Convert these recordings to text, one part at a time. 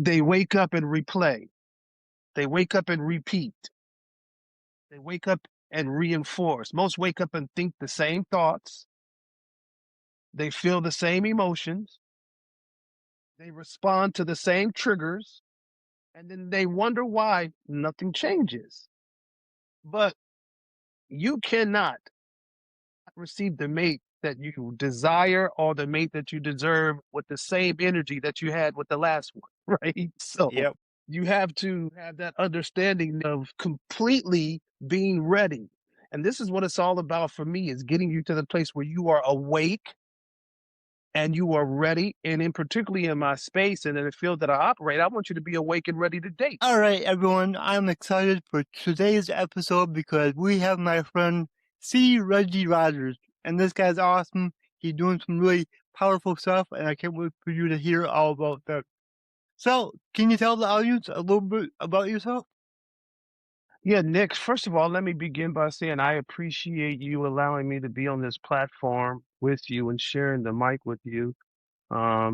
They wake up and replay. They wake up and repeat. They wake up and reinforce. Most wake up and think the same thoughts. They feel the same emotions. They respond to the same triggers. And then they wonder why nothing changes. But you cannot receive the mate that you desire or the mate that you deserve with the same energy that you had with the last one, right? So Yep. you have to have that understanding of completely being ready. And this is what it's all about for me, is getting you to the place where you are awake and you are ready. And in particularly in my space and in the field that I operate, I want you to be awake and ready to date. All right, everyone. I'm excited for today's episode because we have my friend Reggie Rodgers, and this guy's awesome. He's doing some really powerful stuff, and I can't wait for you to hear all about that. So, can you tell the audience a little bit about yourself? Yeah, Nick, first of all, let me begin by saying I appreciate you allowing me to be on this platform with you and sharing the mic with you.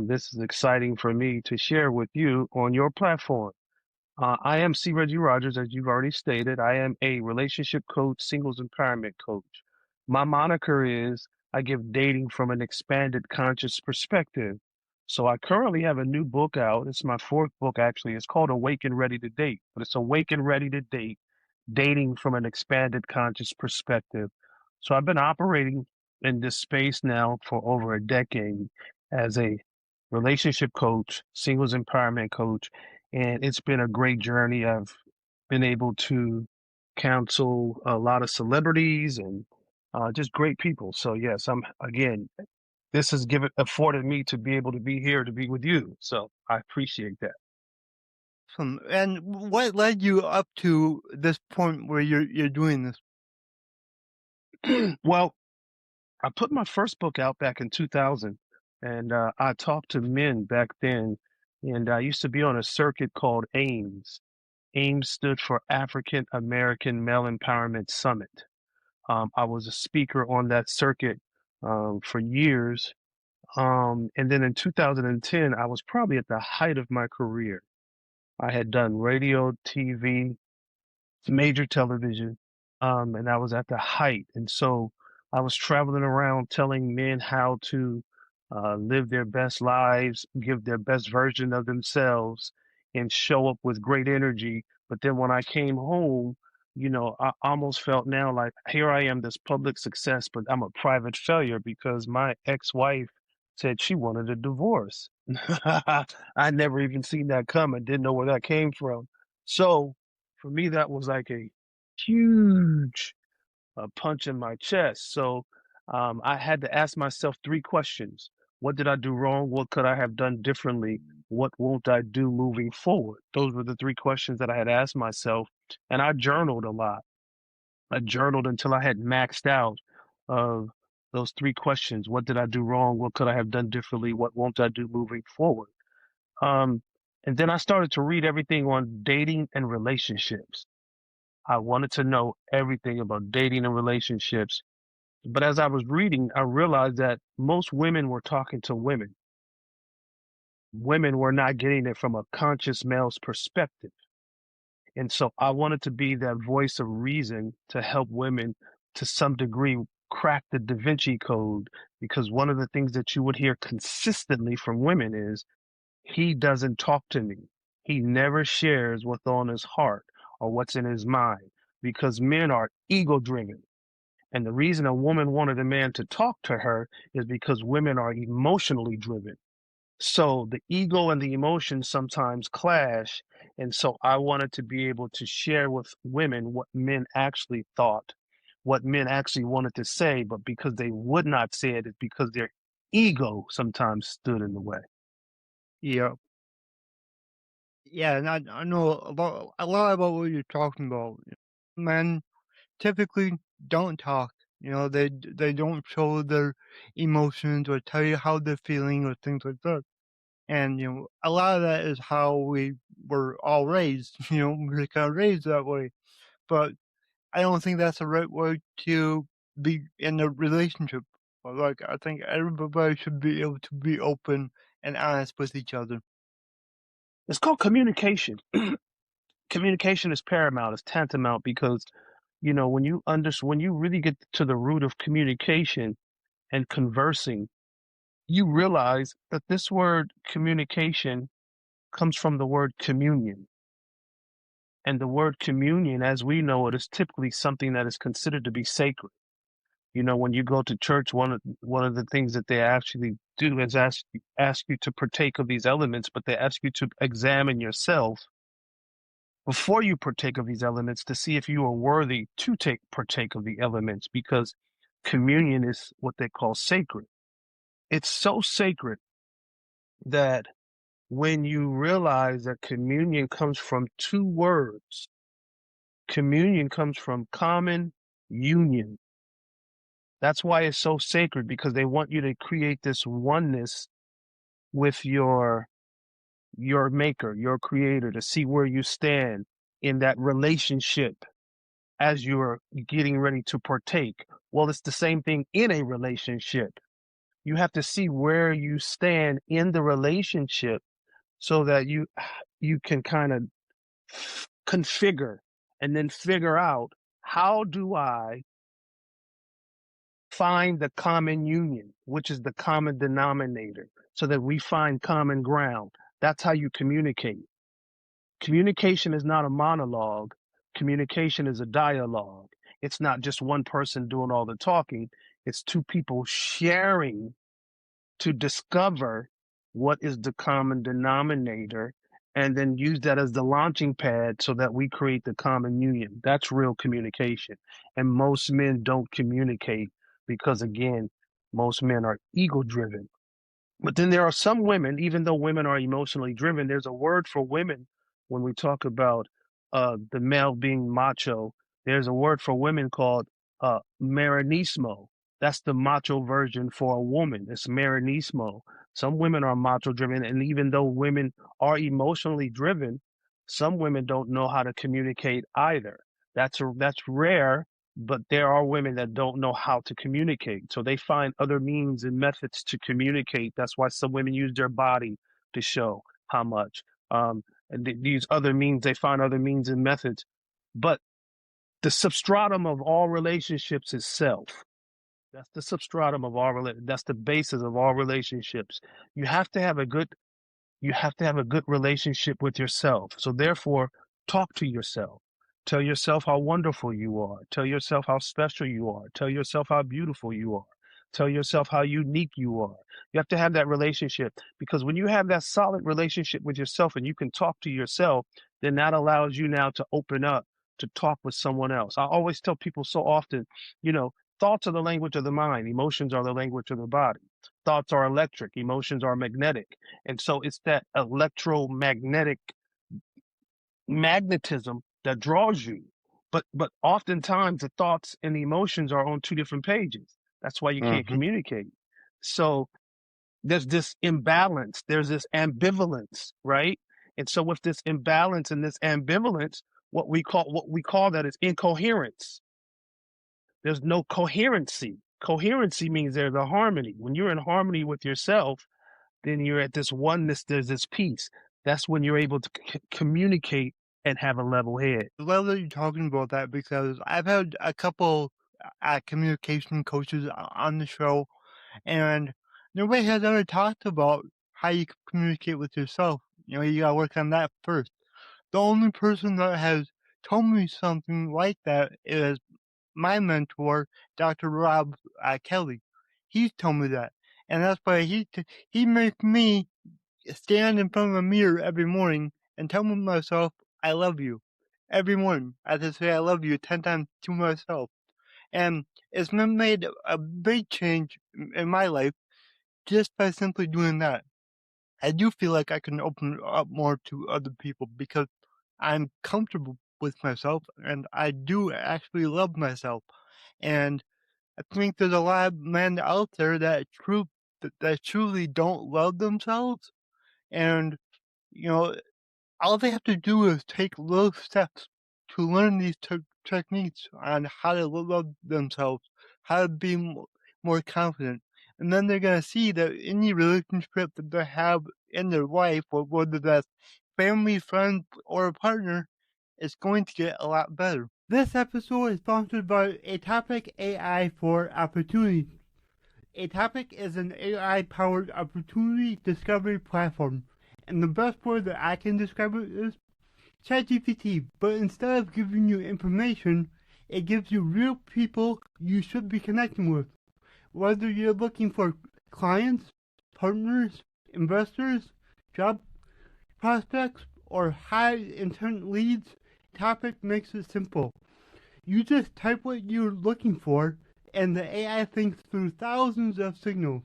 This is exciting for me to share with you on your platform. I am Reggie Rodgers, as you've already stated. I am a relationship coach, singles empowerment coach. My moniker is I give dating from an expanded conscious perspective. So I currently have a new book out. It's my fourth book, actually. It's called Awake and Ready to Date, but it's Awake and Ready to Date, dating from an expanded conscious perspective. So I've been operating in this space now for over a decade as a relationship coach, singles empowerment coach, and it's been a great journey. I've been able to counsel a lot of celebrities and just great people. So yes, I'm again. This has given afforded me to be able to be here to be with you. So I appreciate that. And what led you up to this point where you're doing this? Well, I put my first book out back in 2000, and I talked to men back then. And I used to be on a circuit called AIMS. AIMS stood for African American Male Empowerment Summit. I was a speaker on that circuit for years. And then in 2010, I was probably at the height of my career. I had done radio, TV, major television, and I was at the height. And so I was traveling around telling men how to live their best lives, give their best version of themselves, and show up with great energy. But then when I came home, I almost felt now like here I am, this public success, but I'm a private failure because my ex-wife said she wanted a divorce. I never even seen that coming, didn't know where that came from. So for me, that was like a huge punch in my chest. So I had to ask myself three questions. What did I do wrong? What could I have done differently? What won't I do moving forward? Those were the three questions that I had asked myself. And I journaled a lot. I journaled until I had maxed out of those three questions. What did I do wrong? What could I have done differently? What won't I do moving forward? Um, and then I started to read everything on dating and relationships. I wanted to know everything about dating and relationships. But as I was reading, I realized that most women were talking to women. Women were not getting it from a conscious male's perspective. And so I wanted to be that voice of reason to help women to some degree crack the Da Vinci Code. Because one of the things that you would hear consistently from women is, he doesn't talk to me. He never shares what's on his heart or what's in his mind because men are ego driven. And the reason a woman wanted a man to talk to her is because women are emotionally driven. So the ego and the emotions sometimes clash. And so I wanted to be able to share with women what men actually thought, what men actually wanted to say, but because they would not say it, it's because their ego sometimes stood in the way. Yeah. Yeah, and I know about a lot about what you're talking about. Men typically don't talk. They don't show their emotions or tell you how they're feeling or things like that. And a lot of that is how we were all raised. We were kind of raised that way. But I don't think that's the right way to be in a relationship. Like I think everybody should be able to be open and honest with each other. It's called communication. Communication is paramount. It's tantamount because when you really get to the root of communication and conversing, you realize that this word communication comes from the word communion. And the word communion, as we know it, is typically something that is considered to be sacred. When you go to church, one of the things that they actually do is ask you to partake of these elements, but they ask you to examine yourself before you partake of these elements to see if you are worthy to partake of the elements, because communion is what they call sacred. It's so sacred that when you realize that communion comes from two words, communion comes from common union. That's why it's so sacred, because they want you to create this oneness with your maker, your creator, to see where you stand in that relationship as you're getting ready to partake. Well, it's the same thing in a relationship. You have to see where you stand in the relationship so that you can kind of configure and then figure out, how do I find the common union, which is the common denominator, so that we find common ground. That's how you communicate. Communication is not a monologue. Communication is a dialogue. It's not just one person doing all the talking. It's two people sharing to discover what is the common denominator and then use that as the launching pad so that we create the common union. That's real communication. And most men don't communicate because, again, most men are ego driven. But then there are some women, even though women are emotionally driven, there's a word for women when we talk about the male being macho. There's a word for women called marinismo. That's the macho version for a woman. It's marinismo. Some women are macho driven, and even though women are emotionally driven, some women don't know how to communicate either. That's rare, but there are women that don't know how to communicate. So they find other means and methods to communicate. That's why some women use their body to show how much. And these other means, they find other means and methods. But the substratum of all relationships is self. That's the substratum of all that's the basis of all relationships. You have to have a good you have to have a good relationship with yourself. So therefore, talk to yourself. Tell yourself how wonderful you are. Tell yourself how special you are. Tell yourself how beautiful you are. Tell yourself how unique you are. You have to have that relationship, because when you have that solid relationship with yourself and you can talk to yourself, then that allows you now to open up to talk with someone else. I always tell people so often, thoughts are the language of the mind, emotions are the language of the body. Thoughts are electric, emotions are magnetic. And so it's that electromagnetic magnetism that draws you. But oftentimes the thoughts and the emotions are on two different pages. That's why you can't Mm-hmm. communicate. So there's this imbalance, there's this ambivalence, right? And so with this imbalance and this ambivalence, what we call that is incoherence. There's no coherency. Coherency means there's a harmony. When you're in harmony with yourself, then you're at this oneness, there's this peace. That's when you're able to communicate and have a level head. I love that you're talking about that, because I've had a couple communication coaches on the show, and nobody has ever talked about how you communicate with yourself. You gotta work on that first. The only person that has told me something like that is my mentor, Dr. Rob Kelly. He's told me that, and that's why he makes me stand in front of a mirror every morning and tell myself I love you. Every morning, I just say I love you 10 times to myself. And it's made a big change in my life just by simply doing that. I do feel like I can open up more to other people because I'm comfortable with myself and I do actually love myself. And I think there's a lot of men out there that truly don't love themselves. And, you know, all they have to do is take little steps to learn these techniques on how to love themselves, how to be more confident. And then they're going to see that any relationship that they have in their life, or whether that's family, friend, or a partner, it's going to get a lot better. This episode is sponsored by Atopic AI for Opportunities. Atopic is an AI-powered opportunity discovery platform, and the best word that I can describe it is ChatGPT, but instead of giving you information, it gives you real people you should be connecting with. Whether you're looking for clients, partners, investors, job prospects, or high intent leads, Topic makes it simple. You just type what you're looking for, and the AI thinks through thousands of signals,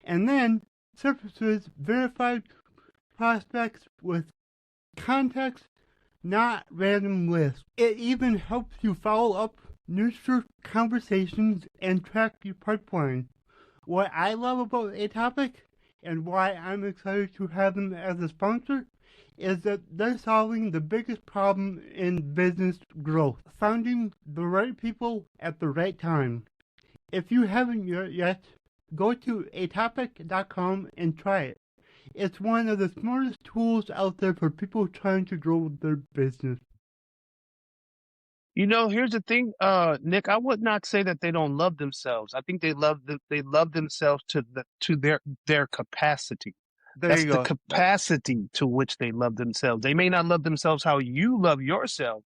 and then surfaces verified prospects with context, not random lists. It even helps you follow up, nurture conversations, and track your pipeline. What I love about Atopic, and why I'm excited to have them as a sponsor, is that they're solving the biggest problem in business growth, finding the right people at the right time. If you haven't yet, go to atopic.com and try it. It's one of the smartest tools out there for people trying to grow their business. Here's the thing, Nick. I would not say that they don't love themselves. I think they love themselves to their capacity. There That's you the go. capacity to which they love themselves. They may not love themselves how you love yourself,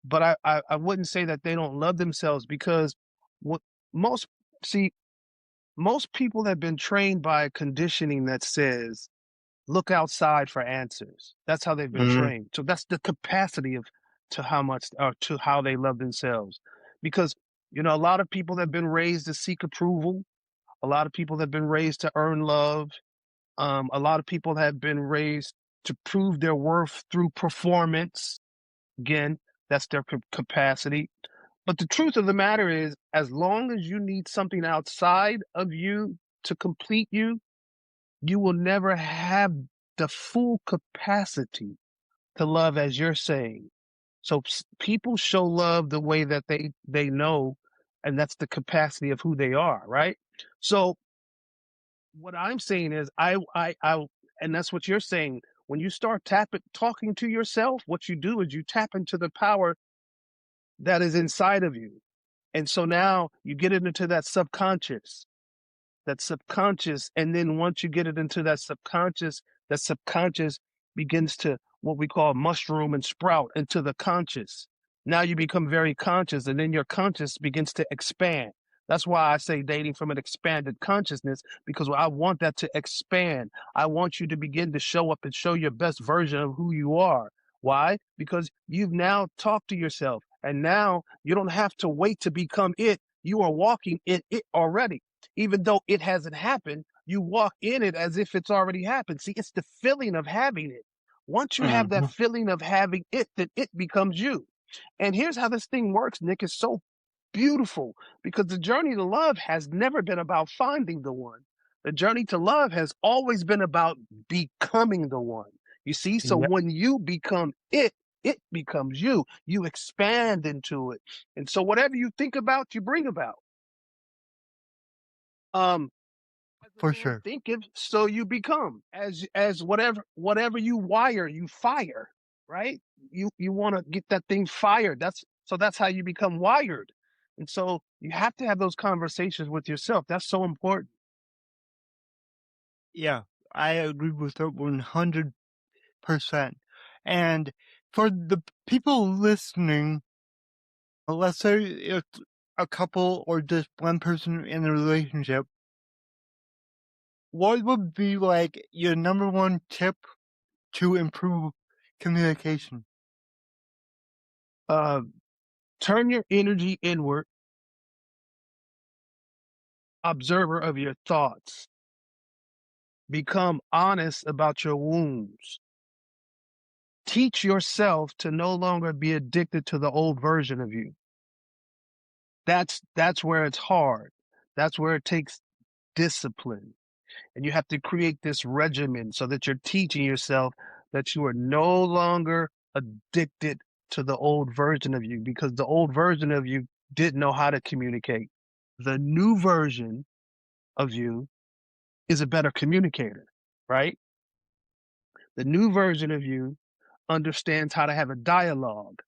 but I wouldn't say that they don't love themselves because what most see most people have been trained by conditioning that says look outside for answers. That's how they've been Mm, trained. So that's the capacity of to how much or to how they love themselves. Because a lot of people have been raised to seek approval. A lot of people have been raised to earn love. A lot of people have been raised to prove their worth through performance. Again, that's their capacity. But the truth of the matter is, as long as you need something outside of you to complete you, you will never have the full capacity to love as you're saying. So people show love the way that they know, and that's the capacity of who they are, right? So what I'm saying is and that's what you're saying. When you start talking to yourself, what you do is you tap into the power that is inside of you. And so now you get it into that subconscious. And then once you get it into that subconscious begins to what we call mushroom and sprout into the conscious. Now you become very conscious, and then your conscious begins to expand. That's why I say dating from an expanded consciousness, because I want that to expand. I want you to begin to show up and show your best version of who you are. Why? Because you've now talked to yourself, and now you don't have to wait to become it. You are walking in it already. Even though it hasn't happened, you walk in it as if it's already happened. See, it's the feeling of having it. Once you have that mhm. feeling of having it, then it becomes you. And here's how this thing works, Nick. It's so beautiful because the journey to love has never been about finding the one. The journey to love has always been about becoming the one. You see, so Yep, when you become it, it becomes you. You expand into it. And so whatever you think about, you bring about. Um, as a for man sure. thinketh, so you become. As whatever you wire, you fire, right? You want to get that thing fired. That's how you become wired. And so you have to have those conversations with yourself. That's so important. Yeah, I agree with that 100%. And for the people listening, let's say it's a couple or just one person in a relationship, what would be like your number one tip to improve communication? Uh, Turn your energy inward, observer of your thoughts. Become honest about your wounds. Teach yourself to no longer be addicted to the old version of you. That's where it's hard. That's where it takes discipline. And you have to create this regimen so that you're teaching yourself that you are no longer addicted to the old version of you because the old version of you didn't know how to communicate. The new version of you is a better communicator, right? The new version of you understands how to have a dialogue,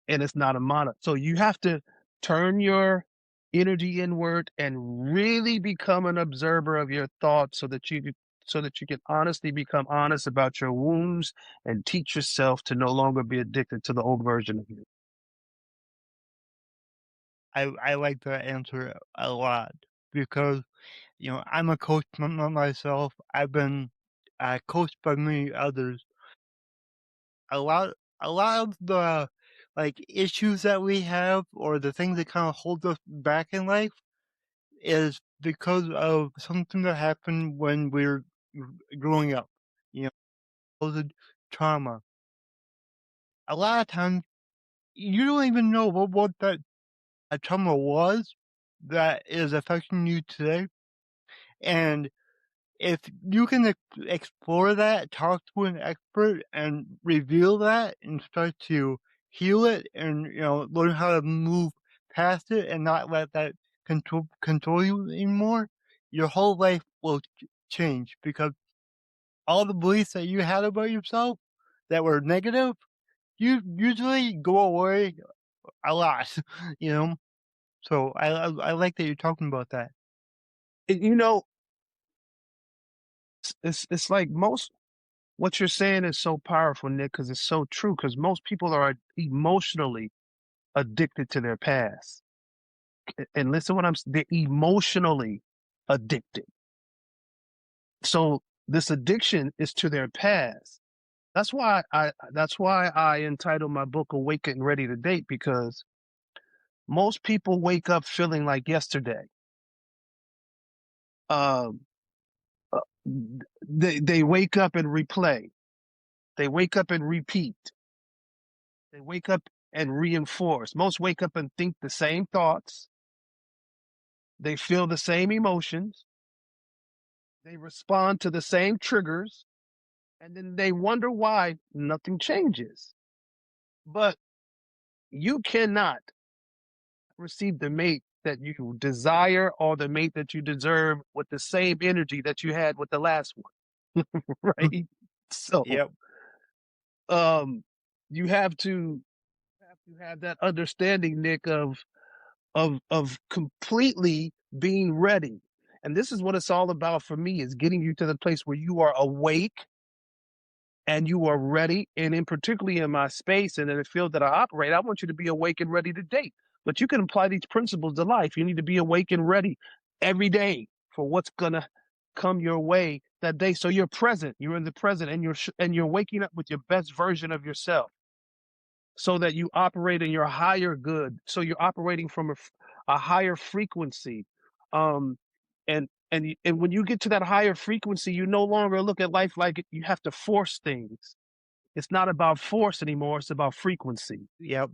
and it's not a monologue. So you have to turn your energy inward and really become an observer of your thoughts so that you can honestly become honest about your wounds and teach yourself to no longer be addicted to the old version of you. I like that answer a lot because, I'm a coach myself. I've been coached by many others. A lot a lot of the, like, issues that we have or the things that kinda hold us back in life is because of something that happened when we're growing up, you know, childhood trauma. A lot of times, you don't even know what that trauma was that is affecting you today, and if you can explore that, talk to an expert and reveal that and start to heal it and, learn how to move past it and not let that control you anymore, your whole life will change because all the beliefs that you had about yourself that were negative, you usually go away a lot, you know? So I like that you're talking about that. And, it's like most what you're saying is so powerful, Nick, because it's so true. Because most people are emotionally addicted to their past. And listen, they're emotionally addicted. So this addiction is to their past. That's why I entitled my book "Awake and Ready to Date" because most people wake up feeling like yesterday. Um, uh, they wake up and replay. They wake up and repeat. They wake up and reinforce. Most wake up and think the same thoughts. They feel the same emotions. They respond to the same triggers. And then they wonder why nothing changes. But you cannot receive the mate that you desire or the mate that you deserve with the same energy that you had with the last one, right? So, Yep. um, you have that understanding, Nick, of completely being ready. And this is what it's all about for me is getting you to the place where you are awake and you are ready. And in particularly in my space and in the field that I operate, I want you to be awake and ready to date. But you can apply these principles to life. You need to be awake and ready every day for what's gonna come your way that day. So you're present. You're in the present, and you're waking up with your best version of yourself, so that you operate in your higher good. So you're operating from a higher frequency, um, and when you get to that higher frequency, you no longer look at life like you have to force things. It's not about force anymore. It's about frequency. Yep.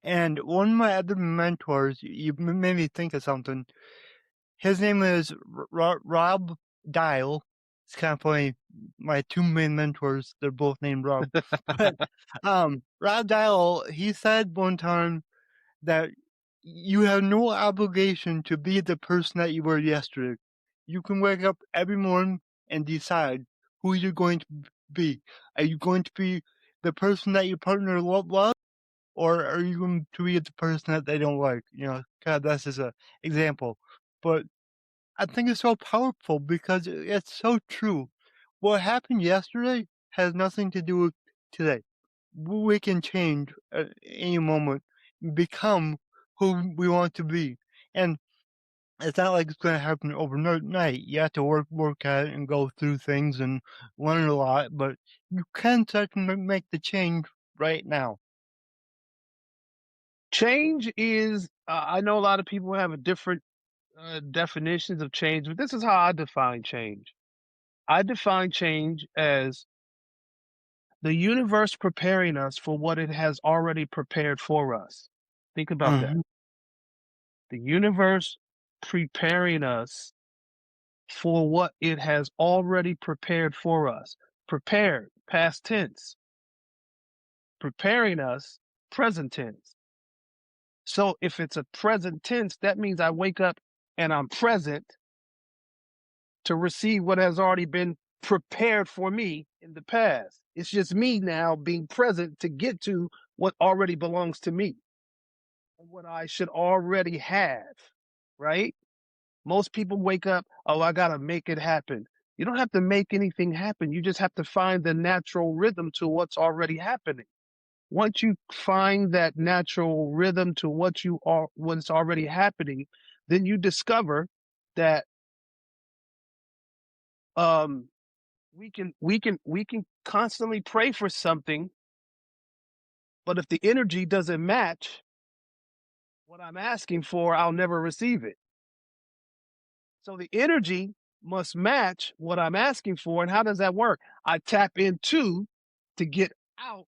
And one of my other mentors, you made me think of something. His name is Rob Dial. It's kind of funny. My two main mentors, they're both named Rob. But Rob Dial, he said one time that you have no obligation to be the person that you were yesterday. You can wake up every morning and decide who you're going to be. Are you going to be the person that your partner loves? Or are you going to be the person that they don't like? God, that's just an example. But I think it's so powerful because it's so true. What happened yesterday has nothing to do with today. We can change at any moment, become who we want to be. And it's not like it's going to happen overnight. You have to work at it and go through things and learn a lot, but you can start to make the change right now. Change is, I know a lot of people have a different definitions of change, but this is how I define change. I define change as the universe preparing us for what it has already prepared for us. Think about that. Mhm. The universe preparing us for what it has already prepared for us. Prepared, past tense. Preparing us, present tense. So if it's a present tense, that means I wake up and I'm present to receive what has already been prepared for me in the past. It's just me now being present to get to what already belongs to me and what I should already have, right? Most people wake up, oh, I got to make it happen. You don't have to make anything happen. You just have to find the natural rhythm to what's already happening. Once you find that natural rhythm to what's already happening, then you discover that um we can constantly pray for something, but if the energy doesn't match what I'm asking for, I'll never receive it. So the energy must match what I'm asking for. And how does that work? I tap into to get out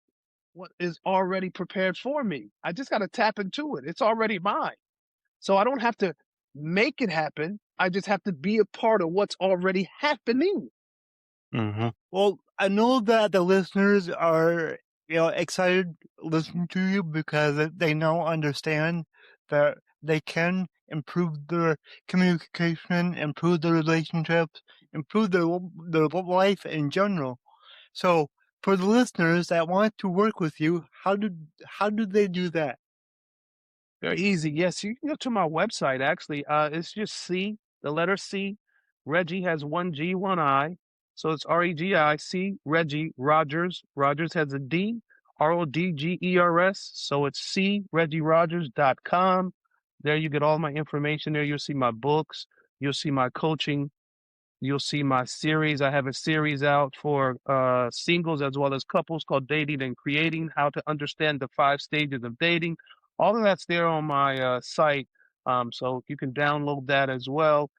what is already prepared for me. I just got to tap into it. It's already mine. So I don't have to make it happen. I just have to be a part of what's already happening. Mm-hmm. Well, I know that the listeners are, excited listening to you because they now understand that they can improve their communication, improve their relationships, improve their life in general. So, for the listeners that want to work with you, how do they do that? Very easy. Yes, you can go to my website actually. It's just C, the letter C. Reggie has one G, one I. So it's REGIC, Reggie Rogers. Rogers has a D, RODGERS. So it's C, ReggieRogers.com. There you get all my information there. You'll see my books. You'll see my coaching. You'll see my series. I have a series out for singles as well as couples called Dating and Creating, how to understand the 5 stages of dating. All of that's there on my site. So you can download that as well.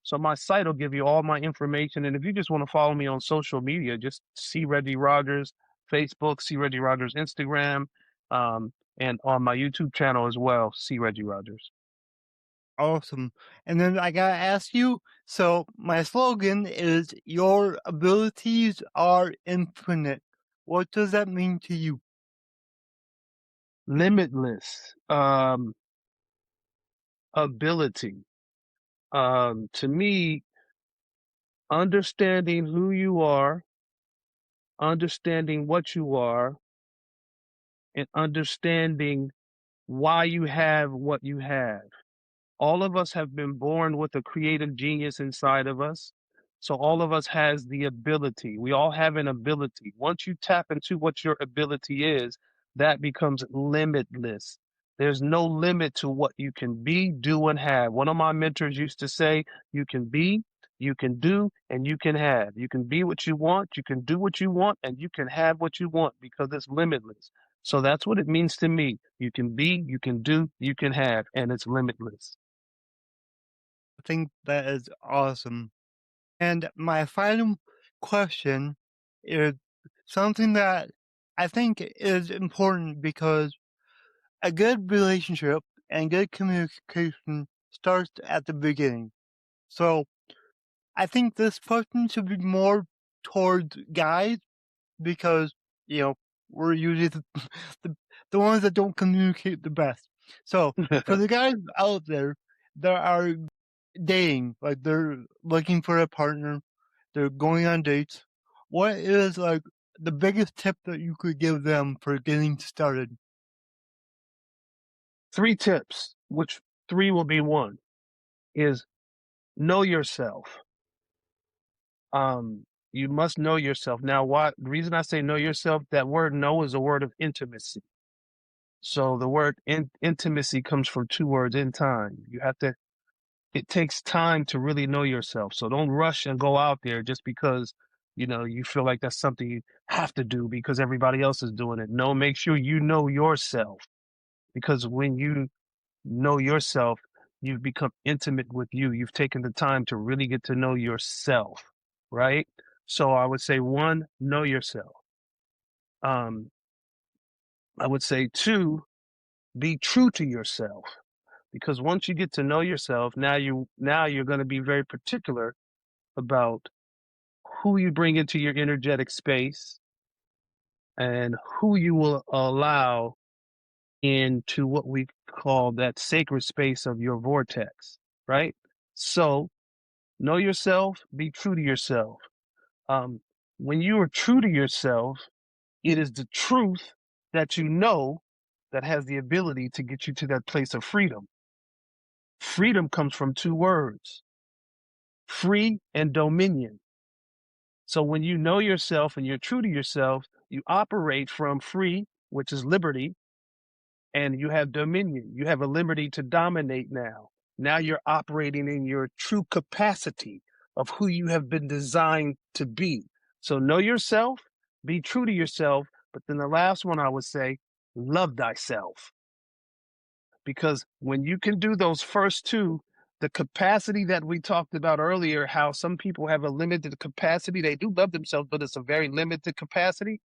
So my site will give you all my information. And if you just want to follow me on social media, just see Reggie Rogers, Facebook, see Reggie Rogers, Instagram, and on my YouTube channel as well, see Reggie Rogers. Awesome. And then I gotta ask you, so my slogan is your abilities are infinite. What does that mean to you? Limitless ability. To me, understanding who you are, understanding what you are, and understanding why you have what you have. All of us have been born with a creative genius inside of us. So all of us has the ability. We all have an ability. Once you tap into what your ability is, that becomes limitless. There's no limit to what you can be, do, and have. One of my mentors used to say, you can be, you can do, and you can have. You can be what you want, you can do what you want, and you can have what you want because it's limitless. So that's what it means to me. You can be, you can do, you can have, and it's limitless. I think that is awesome. And my final question is something that I think is important because a good relationship and good communication starts at the beginning. So I think this question should be more towards guys because, we're usually the, the ones that don't communicate the best. So for the guys out there that are dating, like they're looking for a partner, they're going on dates, what is like the biggest tip that you could give them for getting started? 3 tips, which 3 will be one, is know yourself. You must know yourself. Now, why the reason I say know yourself, that word know is a word of intimacy. So the word intimacy comes from 2 words in time. It takes time to really know yourself. So don't rush and go out there just because, you feel like that's something you have to do because everybody else is doing it. No, make sure you know yourself because when you know yourself, you've become intimate with you. You've taken the time to really get to know yourself, right? So I would say 1, know yourself. Um, I would say 2, be true to yourself. Because once you get to know yourself, now you're going to be very particular about who you bring into your energetic space and who you will allow into what we call that sacred space of your vortex, right? So know yourself, be true to yourself. Um, when you are true to yourself, it is the truth that you know that has the ability to get you to that place of freedom. Freedom comes from two words: free and dominion. So when you know yourself and you're true to yourself, you operate from free, which is liberty, and you have dominion. You have a liberty to dominate now. Now you're operating in your true capacity of who you have been designed to be. So know yourself, be true to yourself. But then the last one I would say, love thyself. Because when you can do those first two, the capacity that we talked about earlier, how some people have a limited capacity, they do love themselves, but it's a very limited capacity.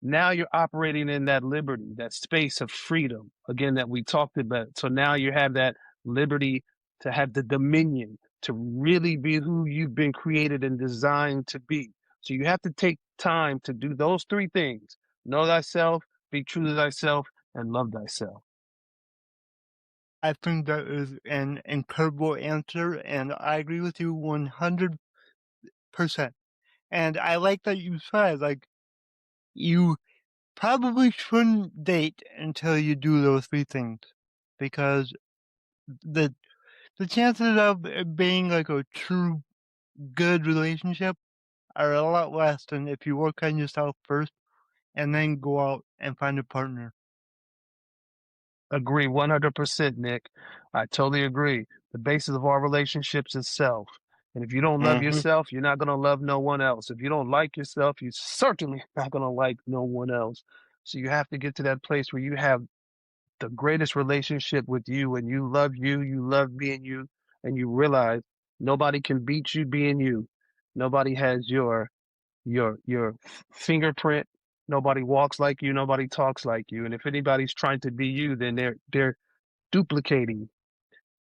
Now you're operating in that liberty, that space of freedom, again, that we talked about. So now you have that liberty to have the dominion, to really be who you've been created and designed to be. So you have to take time to do those three things: know thyself, be true to thyself, and love thyself. I think that is an incredible answer, and I agree with you 100%. And I like that you said, like, you probably shouldn't date until you do those three things, because the the chances of it being like a true good relationship are a lot less than if you work on yourself first and then go out and find a partner. Agree 100%, Nick. I totally agree. The basis of our relationships is self. And if you don't love Mm-hmm. yourself, you're not going to love no one else. If you don't like yourself, you're certainly not going to like no one else. So you have to get to that place where you have the greatest relationship with you, and you love being you, and you realize nobody can beat you being you. Nobody has your fingerprint. Nobody walks like you, nobody talks like you. And if anybody's trying to be you, then they're duplicating,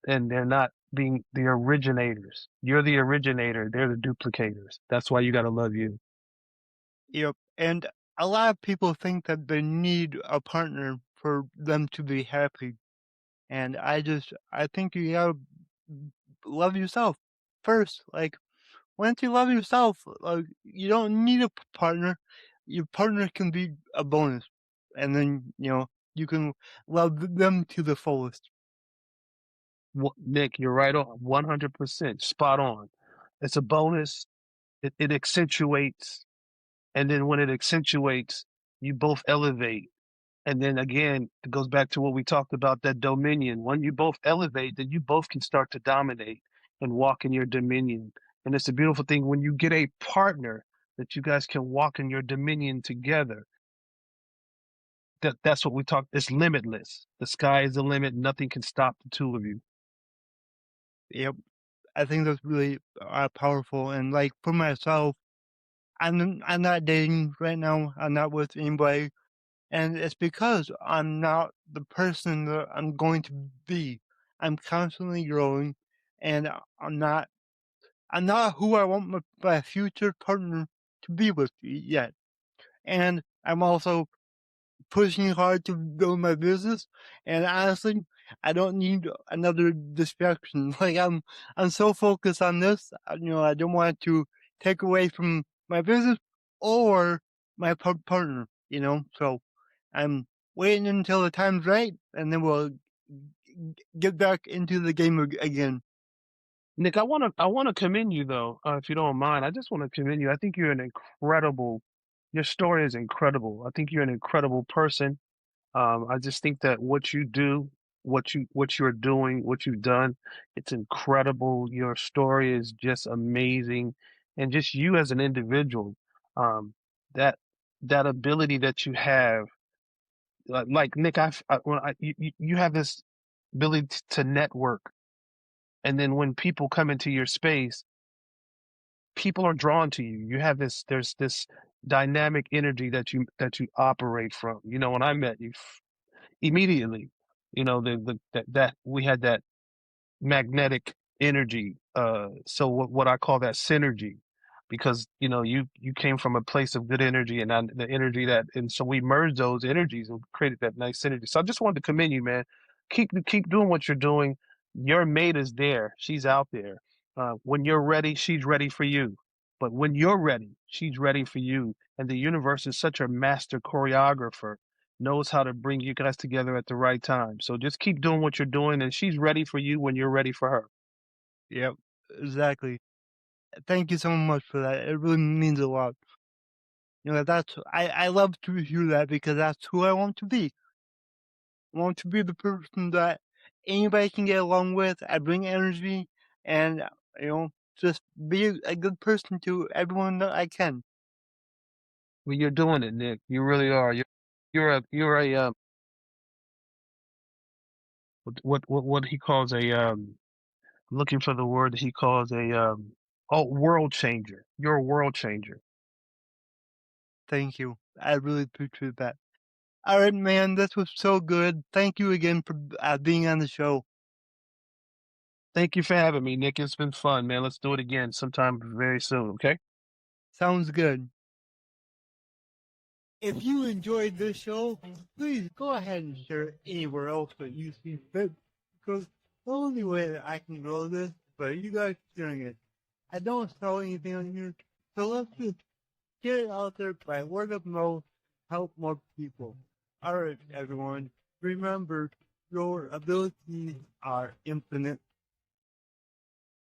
and they're not being the originators. You're the originator, they're the duplicators. That's why you got to love you. Yep. And a lot of people think that they need a partner for them to be happy. And I think you gotta love yourself first. Like, once you love yourself, like, you don't need a partner. Your partner can be a bonus. And then, you can love them to the fullest. Nick, you're right on, 100% spot on. It's a bonus. It accentuates, and then when it accentuates, you both elevate. And then again, it goes back to what we talked about, that dominion. When you both elevate, then you both can start to dominate and walk in your dominion. And it's a beautiful thing when you get a partner that you guys can walk in your dominion together. That's what we talk. It's limitless. The sky is the limit. Nothing can stop the two of you. Yep. I think that's really powerful. And like for myself, I'm not dating right now. I'm not with anybody. And it's because I'm not the person that I'm going to be. I'm constantly growing, and I'm not who I want my future partner to be with yet. And I'm also pushing hard to build my business. And honestly, I don't need another distraction. Like, I'm so focused on this. I don't want to take away from my business or my partner. So I'm waiting until the time's right, and then we'll get back into the game again. Nick, I want to commend you though, if you don't mind. I just want to commend you. I think you're an incredible. Your story is incredible. I think you're an incredible person. I just think that what you do, what you're doing, what you've done, it's incredible. Your story is just amazing, and just you as an individual, um, that that ability that you have, like Nick, you have this ability to network, and then when people come into your space, people are drawn to you. You have there's this dynamic energy that you operate from. When I met you, immediately, that we had that magnetic energy. So what I call that synergy, because you came from a place of good energy, and the energy and so we merged those energies and created that nice synergy. So I just wanted to commend you, man. Keep doing what you're doing. Your mate is there. She's out there. When you're ready, she's ready for you. But when you're ready, she's ready for you. And the universe is such a master choreographer, knows how to bring you guys together at the right time. So just keep doing what you're doing, and she's ready for you when you're ready for her. Yep, exactly. Thank you so much for that. It really means a lot. I love to hear that because that's who I want to be. I want to be the person that anybody can get along with. I bring energy and, just be a good person to everyone that I can. Well, you're doing it, Nick. You really are. You're a what he calls a I'm looking for the word that he calls a world changer. You're a world changer. Thank you. I really appreciate that. All right, man, this was so good. Thank you again for being on the show. Thank you for having me, Nick. It's been fun, man. Let's do it again sometime very soon, okay? Sounds good. If you enjoyed this show, please go ahead and share it anywhere else that you see fit. Because the only way that I can grow this is by you guys sharing it. I don't sell anything on here, so let's just get it out there by word of mouth, help more people. Alright, everyone, remember your abilities are infinite.